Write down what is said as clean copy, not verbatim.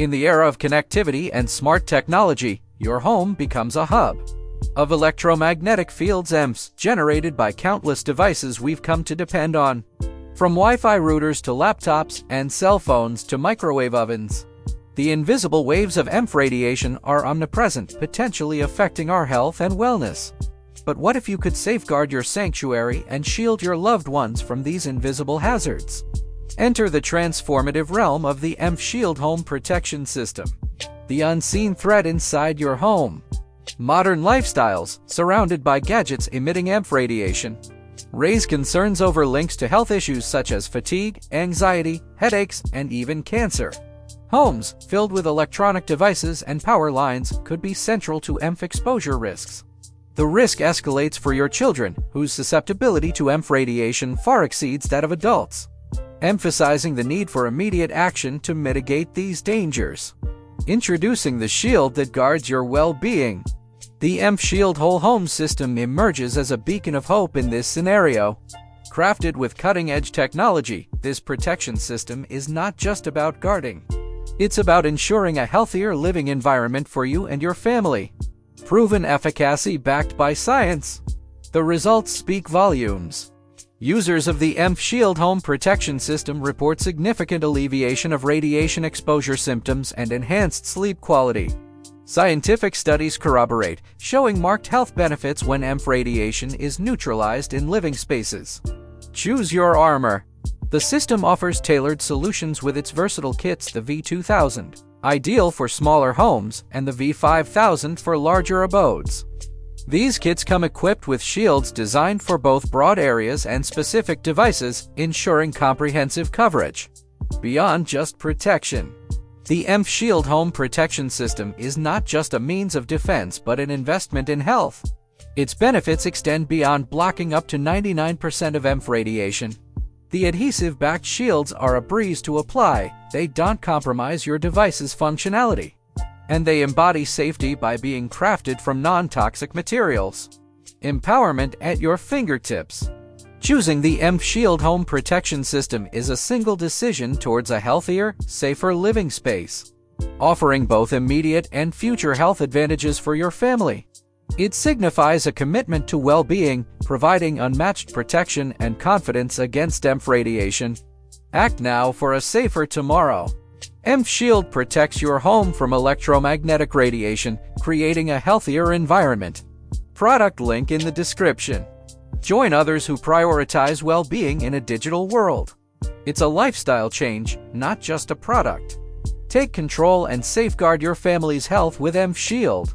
In the era of connectivity and smart technology, your home becomes a hub of electromagnetic fields EMFs generated by countless devices we've come to depend on. From Wi-Fi routers to laptops and cell phones to microwave ovens, the invisible waves of EMF radiation are omnipresent, potentially affecting our health and wellness. But what if you could safeguard your sanctuary and shield your loved ones from these invisible hazards? Enter the transformative realm of the EMF Shield Home Protection System, the unseen threat inside your home. Modern lifestyles, surrounded by gadgets emitting EMF radiation, raise concerns over links to health issues such as fatigue, anxiety, headaches, and even cancer. Homes filled with electronic devices and power lines could be central to EMF exposure risks. The risk escalates for your children, whose susceptibility to EMF radiation far exceeds that of adults, emphasizing the need for immediate action to mitigate these dangers. Introducing the shield that guards your well-being. The EMF Shield Whole Home System emerges as a beacon of hope in this scenario. Crafted with cutting-edge technology, this protection system is not just about guarding. It's about ensuring a healthier living environment for you and your family. Proven efficacy backed by science. The results speak volumes. Users of the EMF Shield Home Protection System report significant alleviation of radiation exposure symptoms and enhanced sleep quality. Scientific studies corroborate, showing marked health benefits when EMF radiation is neutralized in living spaces. Choose your armor. The system offers tailored solutions with its versatile kits, the V2000, ideal for smaller homes, and the V5000 for larger abodes. These kits come equipped with shields designed for both broad areas and specific devices, ensuring comprehensive coverage. Beyond just protection, the EMF Shield Home Protection System is not just a means of defense but an investment in health. Its benefits extend beyond blocking up to 99% of EMF radiation. The adhesive-backed shields are a breeze to apply, they don't compromise your device's functionality, and they embody safety by being crafted from non-toxic materials. Empowerment at your fingertips. Choosing the EMF Shield Home Protection System is a single decision towards a healthier, safer living space, offering both immediate and future health advantages for your family. It signifies a commitment to well-being, providing unmatched protection and confidence against EMF radiation. Act now for a safer tomorrow. EMF Shield protects your home from electromagnetic radiation, creating a healthier environment. Product link in the description. Join others who prioritize well-being in a digital world. It's a lifestyle change, not just a product. Take control and safeguard your family's health with EMF Shield.